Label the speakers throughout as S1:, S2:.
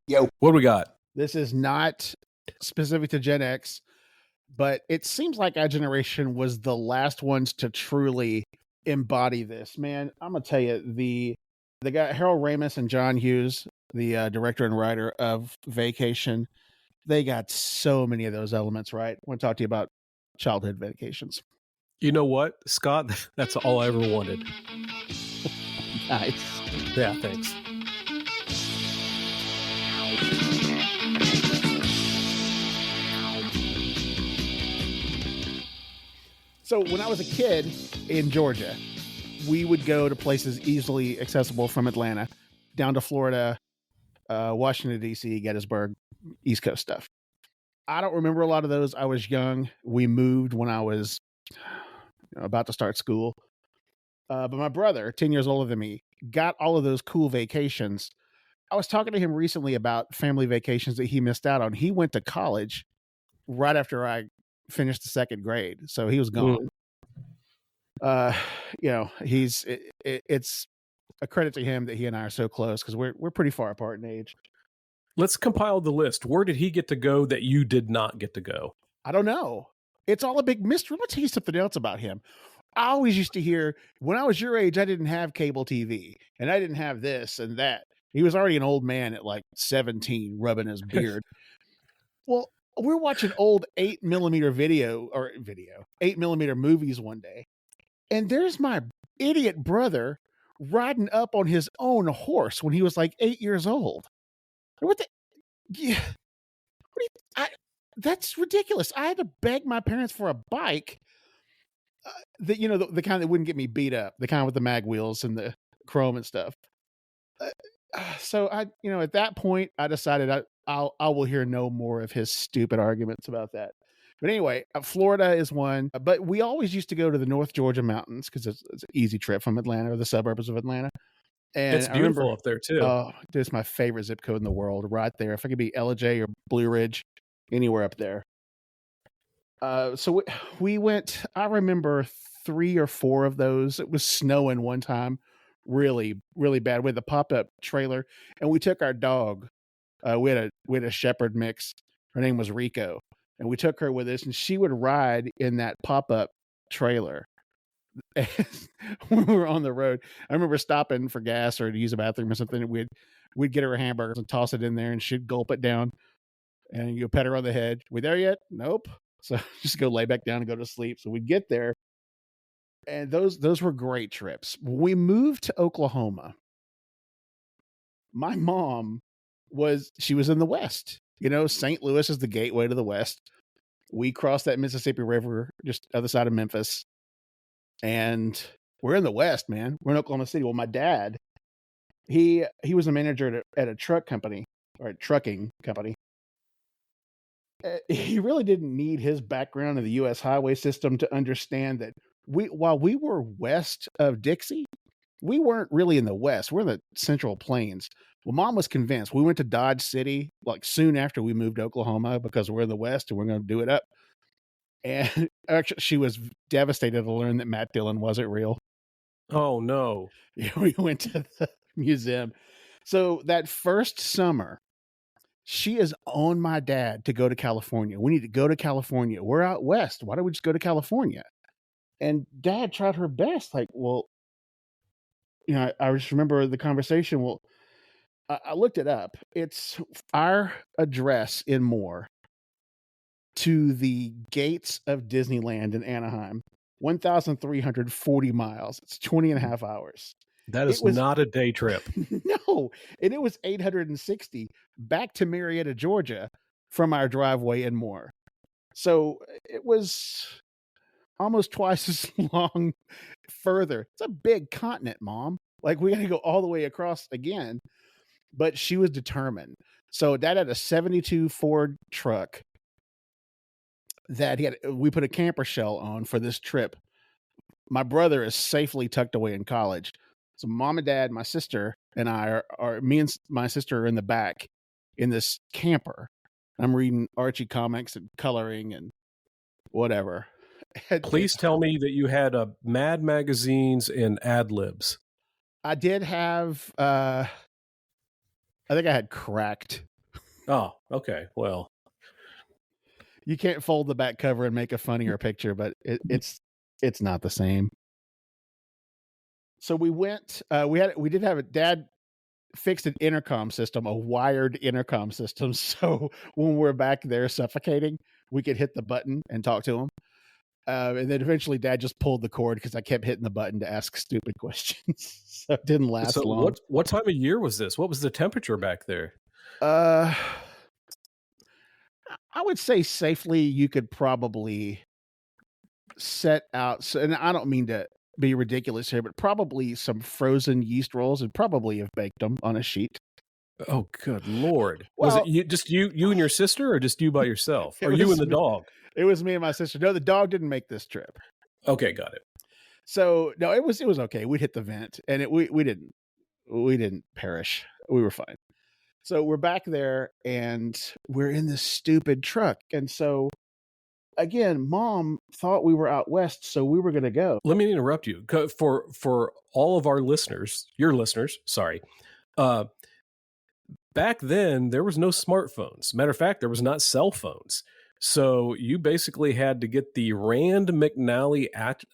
S1: Yo,
S2: What do we got?
S3: This is not specific to Gen X, but it seems like our generation was the last ones to truly embody this. Man, I'm gonna tell you, the guy Harold Ramis and John Hughes, the director and writer of Vacation, they got so many of those elements right. I want to talk to you about childhood vacations.
S2: You know what, Scott? That's all I ever wanted.
S3: Nice.
S2: Yeah, thanks.
S3: So when I was a kid in Georgia, we would go to places easily accessible from Atlanta down to Florida, Washington, D.C., Gettysburg, East Coast stuff. I don't remember a lot of those. I was young. We moved when I was about to start school. But my brother, 10 years older than me, got all of those cool vacations. I was talking to him recently about family vacations that he missed out on. He went to college right after I finished the second grade, so he was gone. It's a credit to him that he and I are so close because we're pretty far apart in age.
S2: Let's compile the list. Where did he get to go that you did not get to go?
S3: I don't know. It's all a big mystery. I'm gonna tell you something else about him. I always used to hear, when I was your age, I didn't have cable TV and I didn't have this and that. He was already an old man at like 17, rubbing his beard. Well, we're watching old 8mm movies one day, and there's my idiot brother riding up on his own horse when he was like 8 years old. What the? Yeah. That's ridiculous. I had to beg my parents for a bike that, the kind that wouldn't get me beat up, the kind with the mag wheels and the chrome and stuff. So I, at that point, I decided I will hear no more of his stupid arguments about that. But anyway, Florida is one, but we always used to go to the North Georgia mountains because it's an easy trip from Atlanta or the suburbs of Atlanta. And
S2: it's beautiful up there too.
S3: Oh, it's my favorite zip code in the world, right there. If I could be LJ or Blue Ridge, anywhere up there. So we went. I remember 3 or 4 of those. It was snowing one time, really, really bad. We had the pop-up trailer, and we took our dog. We had a shepherd mix. Her name was Rico, and we took her with us, and she would ride in that pop-up trailer. When we were on the road, I remember stopping for gas or to use a bathroom or something. And we'd get her hamburgers and toss it in there, and she'd gulp it down. And you pet her on the head. We there yet? Nope. So just go lay back down and go to sleep. So we'd get there, and those were great trips. When we moved to Oklahoma, my mom was in the West. St. Louis is the gateway to the West. We crossed that Mississippi River just other side of Memphis. And we're in the West, man. We're in Oklahoma City. Well, my dad, he was a manager at a truck company or a trucking company. He really didn't need his background in the U.S. highway system to understand that while we were west of Dixie, we weren't really in the West. We're in the Central Plains. Well, Mom was convinced. We went to Dodge City like soon after we moved to Oklahoma because we're in the West and we're going to do it up. And actually, she was devastated to learn that Matt Dillon wasn't real.
S2: Oh, no.
S3: We went to the museum. So that first summer, she is on my dad to go to California. We need to go to California. We're out West. Why don't we just go to California? And Dad tried her best. Like, well, I just remember the conversation. Well, I looked it up. It's our address in Moore to the gates of Disneyland in Anaheim, 1,340 miles. It's 20 and a half hours.
S2: That is not a day trip.
S3: No. And it was 860 back to Marietta, Georgia from our driveway in Moore. So it was almost twice as long further. It's a big continent, Mom. Like, we got to go all the way across again. But she was determined. So Dad had a 72 Ford truck that we put a camper shell on for this trip. My brother is safely tucked away in college. So Mom and Dad, my sister, and I me and my sister are in the back in this camper. I'm reading Archie comics and coloring and whatever.
S2: Please tell me that you had Mad magazines and ad libs.
S3: I did have, I think I had Cracked
S2: Oh, okay. Well,
S3: You can't fold the back cover and make a funnier picture, but it's not the same. So we went. We did have a dad fixed an intercom system, a wired intercom system. So when we're back there suffocating, we could hit the button and talk to him. And then eventually, Dad just pulled the cord because I kept hitting the button to ask stupid questions. So it didn't last
S2: so
S3: long.
S2: what time of year was this? What was the temperature back there?
S3: Uh, I would say safely you could probably set out. So, and I don't mean to be ridiculous here, but probably some frozen yeast rolls and probably have baked them on a sheet.
S2: Oh, good lord! Was it
S3: Well,
S2: you and your sister, or just you by yourself,
S3: it
S2: or you
S3: was
S2: and the
S3: me,
S2: dog?
S3: it was me and my sister. No, the dog didn't make this trip.
S2: Okay, got it.
S3: So no, it was okay. We'd hit the vent, and we didn't perish. We were fine. So we're back there, and we're in this stupid truck. And so again, Mom thought we were out west, so we were going to go.
S2: Let me interrupt you for all of our listeners, your listeners. Sorry. Uh, Back then there was no smartphones. Matter of fact, there was not cell phones. So you basically had to get the Rand McNally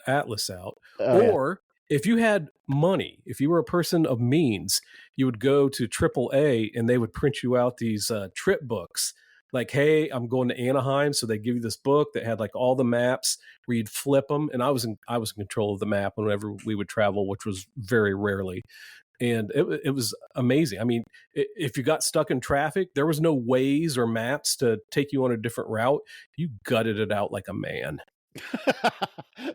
S2: Atlas out,
S3: Oh yeah,
S2: or if you had money, if you were a person of means, you would go to AAA and they would print you out these trip books. Like, hey, I'm going to Anaheim, so they give you this book that had like all the maps where you'd flip them, and I was in control of the map whenever we would travel, which was very rarely, and it was amazing. I mean, if you got stuck in traffic, there was no ways or maps to take you on a different route. You gutted it out like a man.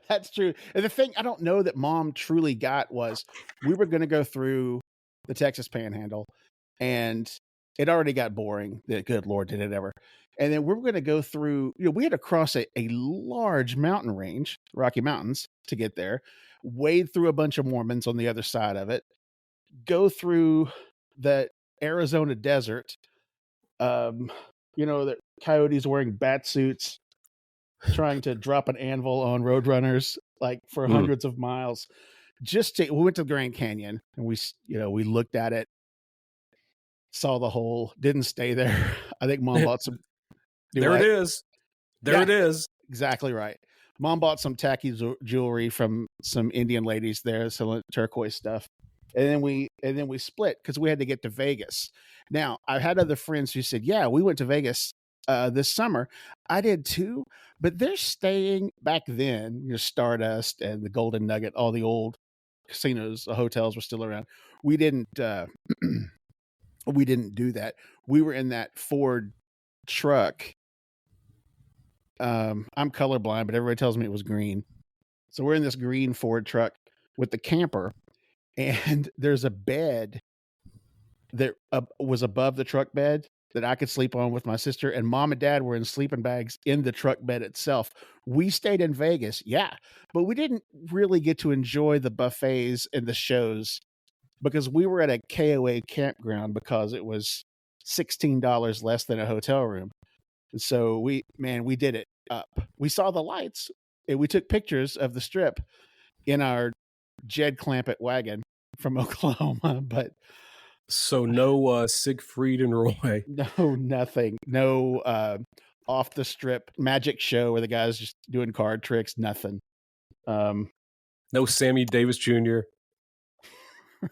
S3: that's true. And the thing I don't know that Mom truly got was we were going to go through the Texas Panhandle, and it already got boring. Good Lord, did it ever? And then we were going to go through. We had to cross a large mountain range, Rocky Mountains, to get there. Wade through a bunch of Mormons on the other side of it. Go through the Arizona desert. Um, the coyotes wearing bat suits, trying to drop an anvil on roadrunners like for
S2: Mm.
S3: hundreds of miles. We went to the Grand Canyon, and we looked at it, saw the hole, didn't stay there. I think Mom bought some. Do
S2: There it
S3: what?
S2: is. There
S3: Yeah,
S2: it is.
S3: exactly right. Mom bought some tacky jewelry from some Indian ladies there selling turquoise stuff. And then we split because we had to get to Vegas. Now, I've had other friends who said, "Yeah, we went to Vegas this summer." I did too, but they're staying back then. Stardust and the Golden Nugget, all the old casinos, the hotels were still around. We didn't. We didn't do that. We were in that Ford truck. I'm colorblind, but everybody tells me it was green. So we're in this green Ford truck with the camper, and there's a bed that was above the truck bed that I could sleep on with my sister, and Mom and Dad were in sleeping bags in the truck bed itself. We stayed in Vegas, yeah, but we didn't really get to enjoy the buffets and the shows because we were at a KOA campground because it was $16 less than a hotel room. So we did it up. We saw the lights, and we took pictures of the strip in our Jed Clampett wagon from Oklahoma, but
S2: So no Siegfried and Roy.
S3: no, nothing. No off the strip magic show where the guys just doing card tricks, nothing.
S2: No Sammy Davis Jr.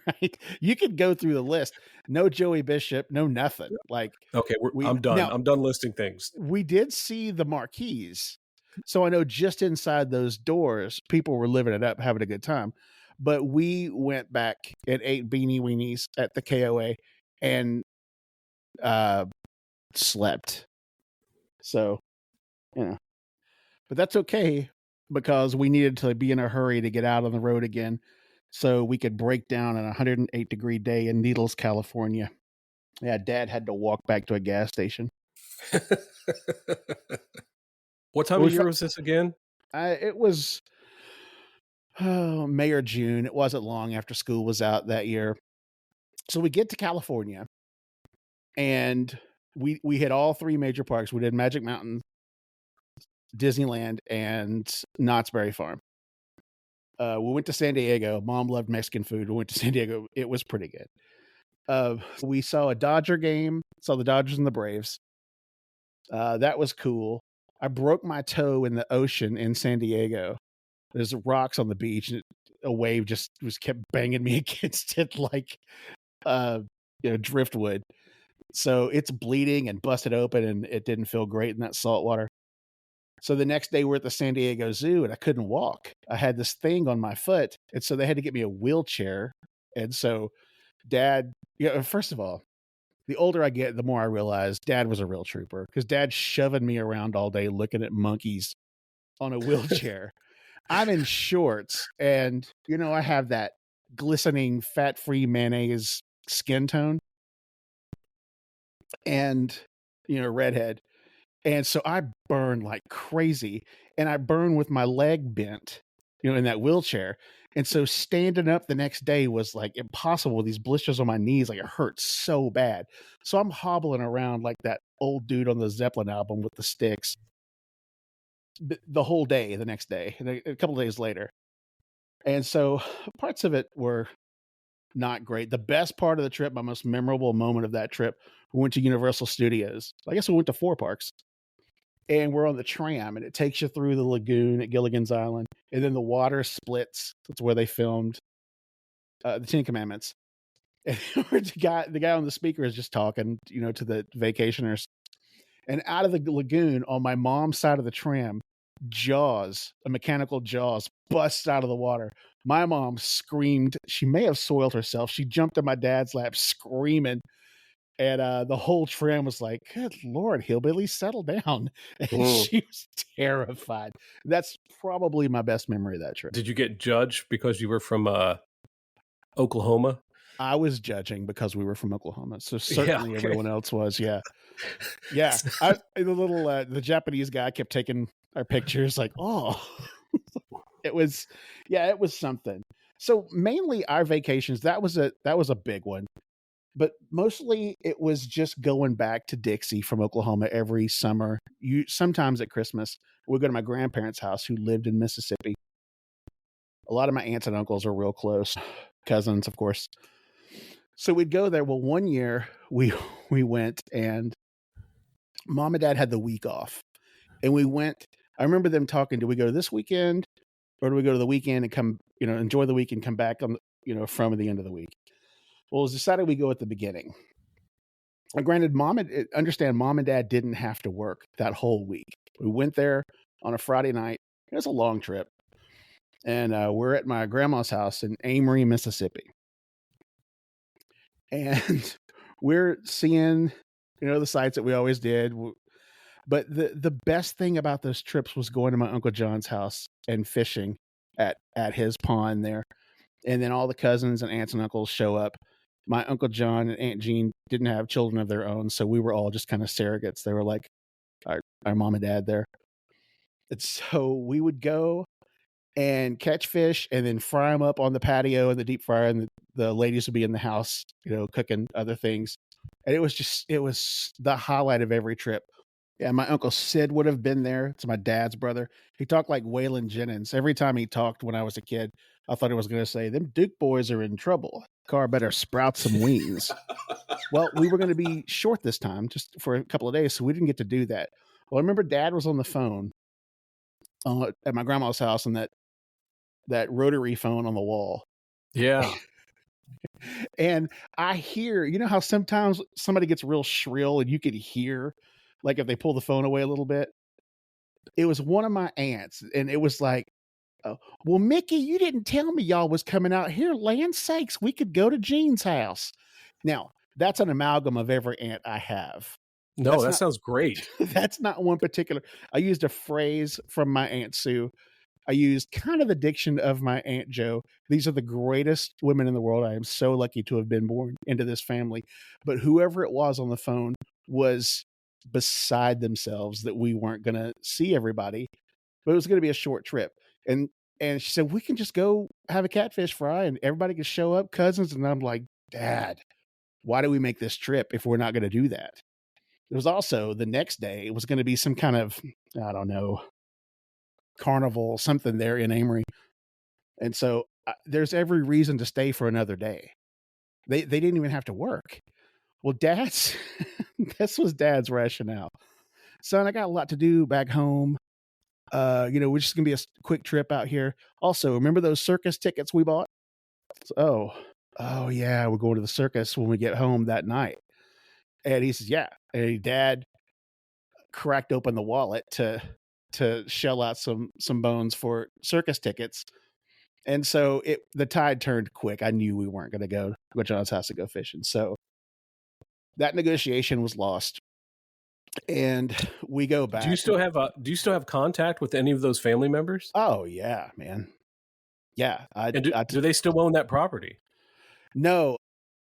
S3: Right. You could go through the list. No Joey Bishop, no nothing. Like
S2: Okay,
S3: we
S2: I'm done.
S3: now
S2: I'm done listing things.
S3: we did see the marquees. So I know just inside those doors, people were living it up, having a good time. But we went back and ate beanie weenies at the KOA and uh, slept. So, but that's okay because we needed to be in a hurry to get out on the road again so we could break down on a 108-degree day in Needles, California. Yeah, Dad had to walk back to a gas station.
S2: What time of year was this again?
S3: It was May or June. It wasn't long after school was out that year. So we get to California, and we hit all three major parks. We did Magic Mountain, Disneyland, and Knott's Berry Farm. We went to San Diego. Mom loved Mexican food. We went to San Diego. It was pretty good. We saw a Dodger game, saw the Dodgers and the Braves. That was cool. I broke my toe in the ocean in San Diego. There's rocks on the beach, and a wave just kept banging me against it like uh, driftwood. So it's bleeding and busted open, and it didn't feel great in that salt water. So the next day we're at the San Diego Zoo, and I couldn't walk. I had this thing on my foot, and so they had to get me a wheelchair. And so Dad, first of all, the older I get, the more I realize Dad was a real trooper, because Dad's shoving me around all day looking at monkeys on a wheelchair. I'm in shorts, and I have that glistening fat-free mayonnaise skin tone, and redhead. And so I burn like crazy, and I burn with my leg bent, in that wheelchair. And so standing up the next day was like impossible. These blisters on my knees, like it hurt so bad. So I'm hobbling around like that old dude on the Zeppelin album with the sticks the whole day, the next day, and a couple of days later. And so parts of it were not great. The best part of the trip, my most memorable moment of that trip, we went to Universal Studios. I guess we went to 4 parks. And we're on the tram, and it takes you through the lagoon at Gilligan's Island, and then the water splits. That's where they filmed the 10 Commandments. And the guy on the speaker is just talking, to the vacationers. And out of the lagoon on my mom's side of the tram, a mechanical Jaws, busts out of the water. My mom screamed. She may have soiled herself. She jumped in my dad's lap screaming. And the whole tram was like, "Good Lord, hillbilly, settle down." And she was terrified. That's probably my best memory of that trip.
S2: Did you get judged because you were from Oklahoma?
S3: I was judging because we were from Oklahoma. So certainly everyone else was. Yeah. Yeah. The Japanese guy kept taking our pictures like, oh, it was something. So mainly our vacations, that was a big one. But mostly it was just going back to Dixie from Oklahoma every summer. Sometimes at Christmas, we'd go to my grandparents' house who lived in Mississippi. A lot of my aunts and uncles are real close, cousins, of course. So we'd go there. Well, one year we went, and Mom and Dad had the week off. And we went, I remember them talking, do we go this weekend, or do we go to the weekend and come, enjoy the week and come back on, from the end of the week? Well, it was decided we go at the beginning. Granted, Mom and Dad didn't have to work that whole week. We went there on a Friday night. It was a long trip. And we're at my grandma's house in Amory, Mississippi. And we're seeing, the sights that we always did. But the best thing about those trips was going to my Uncle John's house and fishing at his pond there. And then all the cousins and aunts and uncles show up. My Uncle John and Aunt Jean didn't have children of their own, so we were all just kind of surrogates. They were like our mom and dad there. And so we would go and catch fish and then fry them up on the patio in the deep fryer, and the ladies would be in the house, cooking other things. And it was the highlight of every trip. Yeah, my Uncle Sid would have been there. It's my dad's brother. He talked like Waylon Jennings. Every time he talked when I was a kid, I thought he was going to say, "Them Duke boys are in trouble. Car better sprout some wings." Well, we were going to be short this time, just for a couple of days, so we didn't get to do that. Well, I remember Dad was on the phone at my grandma's house, and that rotary phone on the wall.
S2: Yeah.
S3: And I hear, how sometimes somebody gets real shrill and you could hear, like if they pull the phone away a little bit. It was one of my aunts, and it was like, "Well, Mickey, you didn't tell me y'all was coming out here. Land sakes, we could go to Jean's house." Now, that's an amalgam of every aunt I have.
S2: No, that sounds great.
S3: That's not one particular. I used a phrase from my Aunt Sue. I used kind of the diction of my Aunt Jo. These are the greatest women in the world. I am so lucky to have been born into this family. But whoever it was on the phone was beside themselves that we weren't going to see everybody, but it was going to be a short trip. And she said, "We can just go have a catfish fry and everybody can show up, cousins." And I'm like, "Dad, why do we make this trip if we're not going to do that?" It was also the next day, it was going to be some kind of, I don't know, carnival, something there in Amory. And so there's every reason to stay for another day. They didn't even have to work. Well, this was Dad's rationale. Son, I got a lot to do back home. We're just gonna be a quick trip out here. Also, remember those circus tickets we bought? Oh yeah, we're going to the circus when we get home that night. And he says, yeah. And Dad cracked open the wallet to shell out some bones for circus tickets. And so the tide turned quick. I knew we weren't going to go to John's house to go fishing. So that negotiation was lost. And we go back.
S2: Do you still have contact with any of those family members?
S3: Oh yeah, man. Yeah.
S2: Do they still own that property?
S3: No.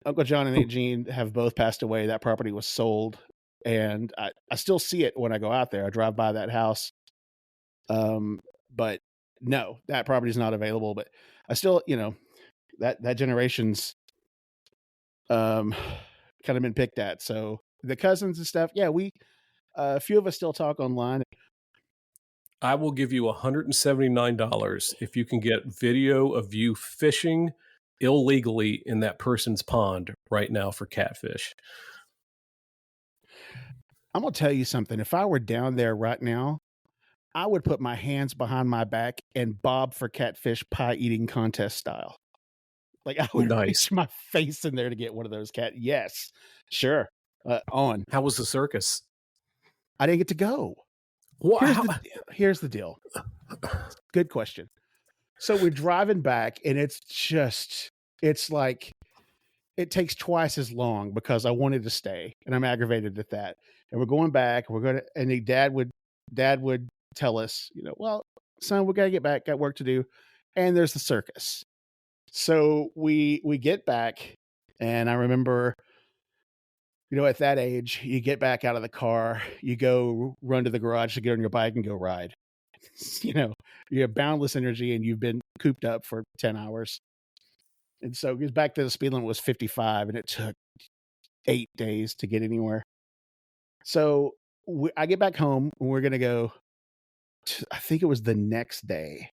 S3: Uncle John and Aunt Jean have both passed away. That property was sold. And I still see it when I go out there. I drive by that house. But no, that property is not available. But I still, that generation's kind of been picked at. So the cousins and stuff, yeah, a few of us still talk online.
S2: I will give you $179 if you can get video of you fishing illegally in that person's pond right now for catfish.
S3: I'm going to tell you something. If I were down there right now, I would put my hands behind my back and bob for catfish pie eating contest style. Like I would reach my face in there to get one of those cat. Yes, sure. On.
S2: How was the circus?
S3: I didn't get to go. Here's the deal. Good question. So we're driving back and it's like, it takes twice as long because I wanted to stay and I'm aggravated at that. And we're going back, and Dad would tell us, well, son, we got to get back, got work to do. And there's the circus. So we get back, and I remember, at that age, you get back out of the car, you go run to the garage to get on your bike and go ride. You have boundless energy and you've been cooped up for 10 hours. And so it back to the speed limit was 55 and it took 8 days to get anywhere. So I get back home and we're going to go, I think it was the next day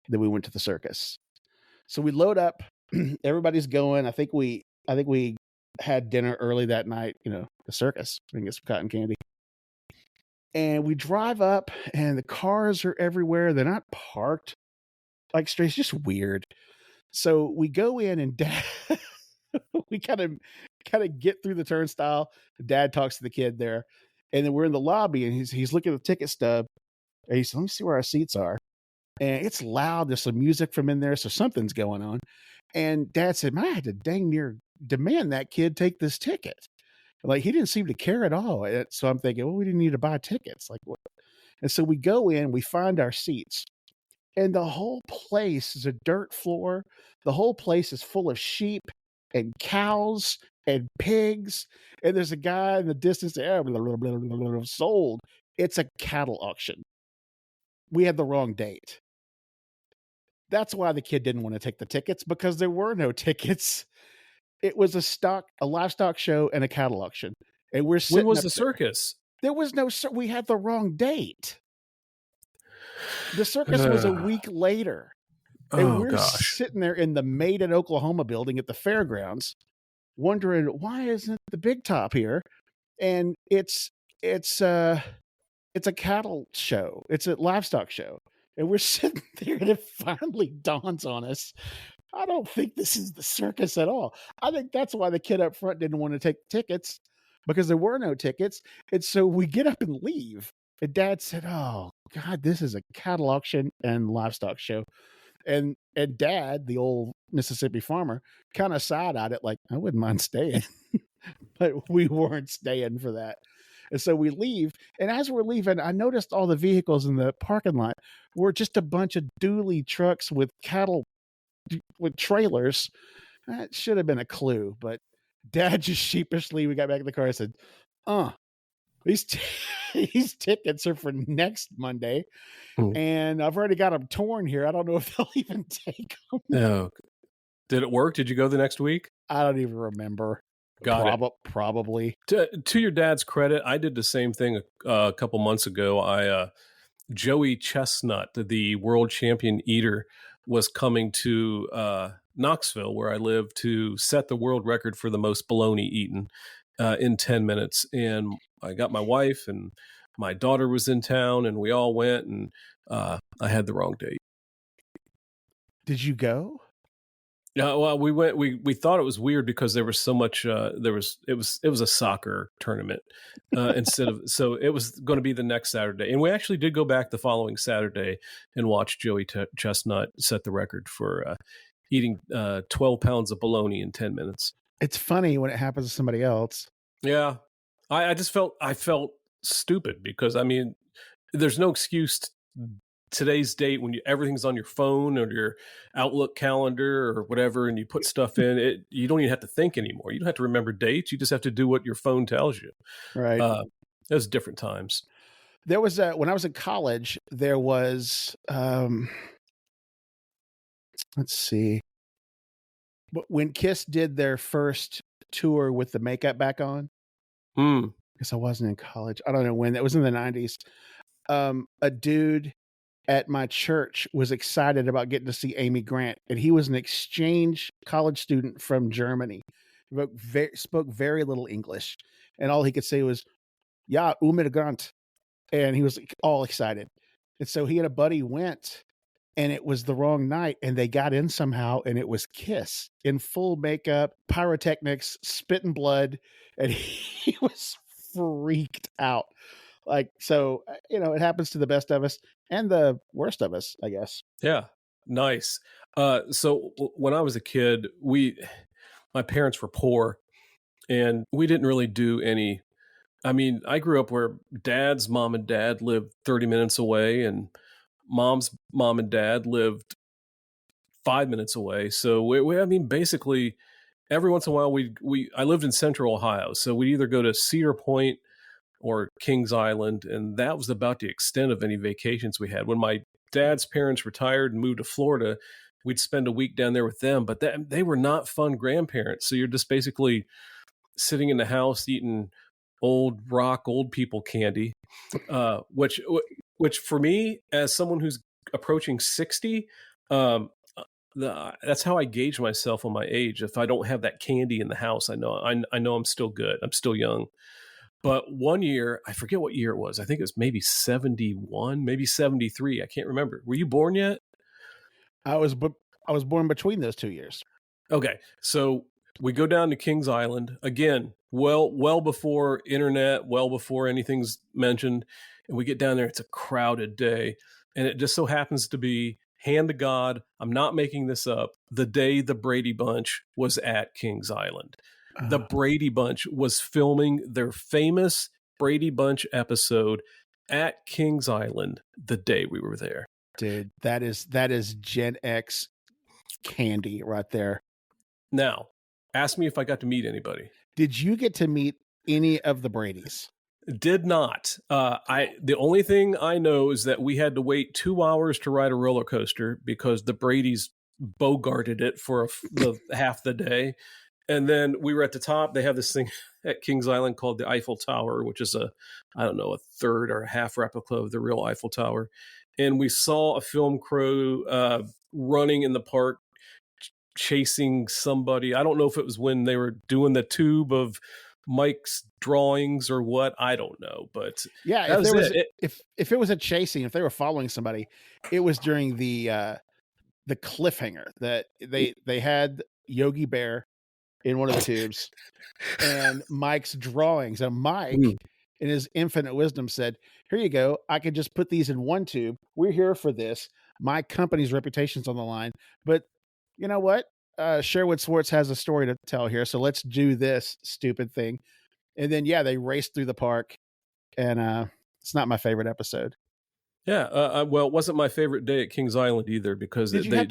S3: that we went to the circus. So we load up, everybody's going. I think we had dinner early that night, the circus, and get some cotton candy. And we drive up and the cars are everywhere. They're not parked like straight. It's just weird. So we go in and Dad, we kind of get through the turnstile. Dad talks to the kid there. And then we're in the lobby and he's looking at the ticket stub. And he said, let me see where our seats are. And it's loud. There's some music from in there. So something's going on. And Dad said, man, I had to dang near demand that kid take this ticket. Like he didn't seem to care at all. So I'm thinking, well, we didn't need to buy tickets. Like what? And so we go in, we find our seats. And the whole place is a dirt floor. The whole place is full of sheep and cows and pigs. And there's a guy in the distance there, sold. It's a cattle auction. We had the wrong date. That's why the kid didn't want to take the tickets, because there were no tickets. It was a livestock show and a cattle auction. And we're sitting.
S2: When was the circus?
S3: There was no, we had the wrong date. The circus was a week later. And we're sitting there in the Made in Oklahoma building at the fairgrounds, wondering why isn't the big top here? And it's a cattle show. It's a livestock show. And we're sitting there and it finally dawns on us. I don't think this is the circus at all. I think that's why the kid up front didn't want to take tickets, because there were no tickets. And so we get up and leave. And Dad said, oh God, this is a cattle auction and livestock show. And Dad, the old Mississippi farmer, kind of sighed at it like, I wouldn't mind staying. But we weren't staying for that. And so we leave. And as we're leaving, I noticed all the vehicles in the parking lot were just a bunch of dually trucks with cattle, with trailers. That should have been a clue. But Dad just sheepishly, we got back in the car and said, these tickets are for next Monday. And I've already got them torn here. I don't know if they'll even take them.
S2: No. Did it work? Did you go the next week?
S3: I don't even remember. Probably.
S2: To your dad's credit, I did the same thing a couple months ago. Joey Chestnut, the world champion eater, was coming to Knoxville, where I live, to set the world record for the most bologna eaten in 10 minutes. And I got my wife and my daughter was in town, and we all went, and I had the wrong date.
S3: Did you go?
S2: Yeah, well, we went. We thought it was weird because there was so much. It was a soccer tournament instead of, so it was going to be the next Saturday, and we actually did go back the following Saturday and watch Joey Chestnut set the record for eating 12 pounds of bologna in 10 minutes.
S3: It's funny when it happens to somebody else.
S2: Yeah, I just felt stupid because, I mean, there's no excuse. Today's date, when everything's on your phone or your Outlook calendar or whatever, and you put stuff in it, you don't even have to think anymore. You don't have to remember dates. You just have to do what your phone tells you.
S3: Right.
S2: It was different times.
S3: There was when I was in college, there was let's see, when Kiss did their first tour with the makeup back on. Because I wasn't in college. I don't know when. That was in the 90s. A dude at my church was excited about getting to see Amy Grant, and he was an exchange college student from Germany. Spoke very little English, and all he could say was "Ja, Grant," and he was all excited. And so he and a buddy went, and it was the wrong night, and they got in somehow, and it was Kiss in full makeup, pyrotechnics, spitting blood, and he was freaked out. Like, so, it happens to the best of us and the worst of us, I guess.
S2: Yeah. Nice. So when I was a kid, my parents were poor, and we didn't really do any. I mean, I grew up where dad's mom and dad lived 30 minutes away, and mom's mom and dad lived 5 minutes away. So I mean, basically every once in a while I lived in Central Ohio. So we'd either go to Cedar Point or Kings Island, and that was about the extent of any vacations we had. When my dad's parents retired and moved to Florida, we'd spend a week down there with them, but they were not fun grandparents. So you're just basically sitting in the house eating old people candy, which for me, as someone who's approaching 60, that's how I gauge myself on my age. If I don't have that candy in the house, I know I'm still good. I'm still young. But one year, I forget what year it was. I think it was maybe 71, maybe 73. I can't remember. Were you born yet?
S3: I was born between those 2 years.
S2: Okay. So we go down to Kings Island again, well before internet, well before anything's mentioned. And we get down there. It's a crowded day. And it just so happens to be, hand to God, I'm not making this up, the day the Brady Bunch was at Kings Island. The Brady Bunch was filming their famous Brady Bunch episode at Kings Island the day we were there.
S3: Dude, that is Gen X candy right there.
S2: Now, ask me if I got to meet anybody.
S3: Did you get to meet any of the Bradys?
S2: Did not. The only thing I know is that we had to wait 2 hours to ride a roller coaster because the Bradys bogarted it for half the day. And then we were at the top. They have this thing at Kings Island called the Eiffel Tower, which is a third or a half replica of the real Eiffel Tower. And we saw a film crew running in the park, chasing somebody. I don't know if it was when they were doing the tube of Mike's drawings or what. I don't know. But
S3: yeah, if it was a chasing, if they were following somebody, it was during the cliffhanger that they had Yogi Bear in one of the tubes and Mike's drawings. And Mike, in his infinite wisdom, said, "Here you go. I could just put these in one tube. We're here for this. My company's reputation's on the line. But you know what? Sherwood Schwartz has a story to tell here. So let's do this stupid thing." And then, they raced through the park, and it's not my favorite episode.
S2: Yeah. Well, it wasn't my favorite day at Kings Island either because
S3: did you have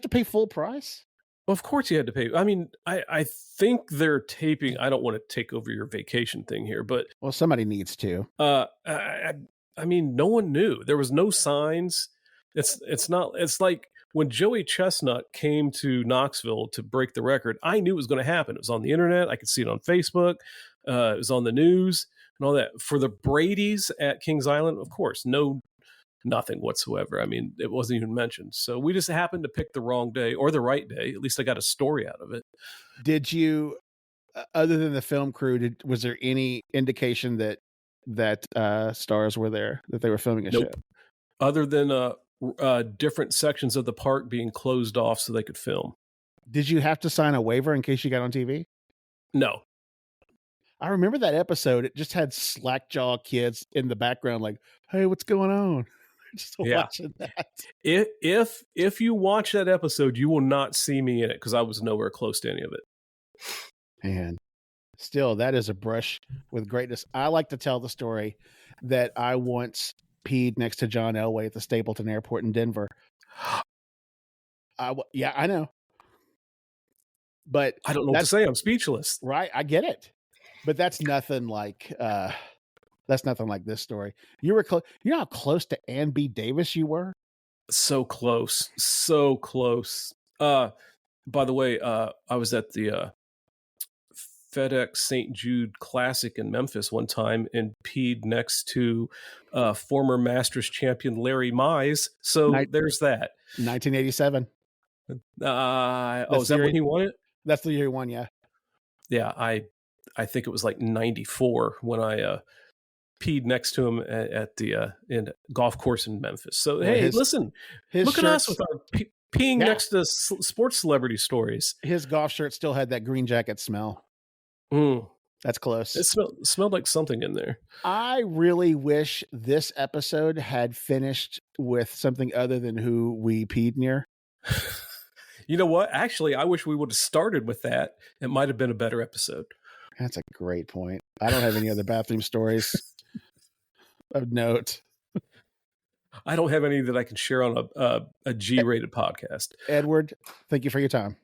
S3: to pay full price?
S2: Well, of course you had to pay. I mean, I think they're taping. I don't want to take over your vacation thing here, but
S3: somebody needs to.
S2: I mean, no one knew. There was no signs. It's not. It's like when Joey Chestnut came to Knoxville to break the record. I knew it was going to happen. It was on the internet. I could see it on Facebook. It was on the news and all that. For the Bradys at Kings Island, of course, no Nothing whatsoever. I mean, it wasn't even mentioned. So we just happened to pick the wrong day or the right day. At least I got a story out of it.
S3: Did you, other than the film crew, was there any indication that stars were there, that they were filming a show?
S2: Nope. Other than different sections of the park being closed off so they could film.
S3: Did you have to sign a waiver in case you got on TV?
S2: No.
S3: I remember that episode. It just had slackjaw kids in the background, like, "Hey, what's going on?" Just watching that.
S2: If you watch that episode, you will not see me in it because I was nowhere close to any of it.
S3: Man, still, that is a brush with greatness. I like to tell the story that I once peed next to John Elway at the Stapleton Airport in Denver. Yeah, I know. But
S2: I don't know what to say. I'm speechless.
S3: Right, I get it. But that's nothing like this story. You were close. You know how close to Ann B. Davis you were?
S2: So close. So close. By the way, I was at the FedEx St. Jude Classic in Memphis one time and peed next to former Masters champion Larry Mize. So there's that.
S3: 1987.
S2: Is that when he won it?
S3: That's the year he won, yeah.
S2: Yeah, I think it was like 94 when I peed next to him at the in golf course in Memphis. So hey, listen, look at us with our peeing next to sports celebrity stories.
S3: His golf shirt still had that green jacket smell. That's close.
S2: It smelled like something in there.
S3: I really wish this episode had finished with something other than who we peed near.
S2: You know what? Actually, I wish we would have started with that. It might have been a better episode.
S3: That's a great point. I don't have any other bathroom stories of note.
S2: I don't have any that I can share on a G-rated podcast.
S3: Edward, thank you for your time.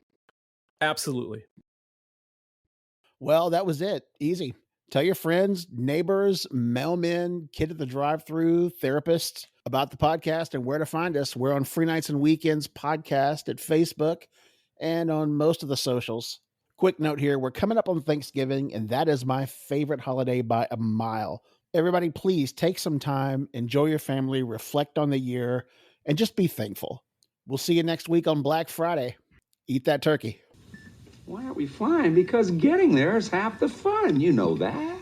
S2: Absolutely.
S3: Well, that was it. Easy. Tell your friends, neighbors, mailmen, kid at the drive-thru, therapists about the podcast and where to find us. We're on Free Nights and Weekends podcast at Facebook and on most of the socials. Quick note here, we're coming up on Thanksgiving, and that is my favorite holiday by a mile. Everybody, please take some time, enjoy your family, reflect on the year, and just be thankful. We'll see you next week on Black Friday. Eat that turkey.
S1: Why aren't we flying? Because getting there is half the fun. You know that.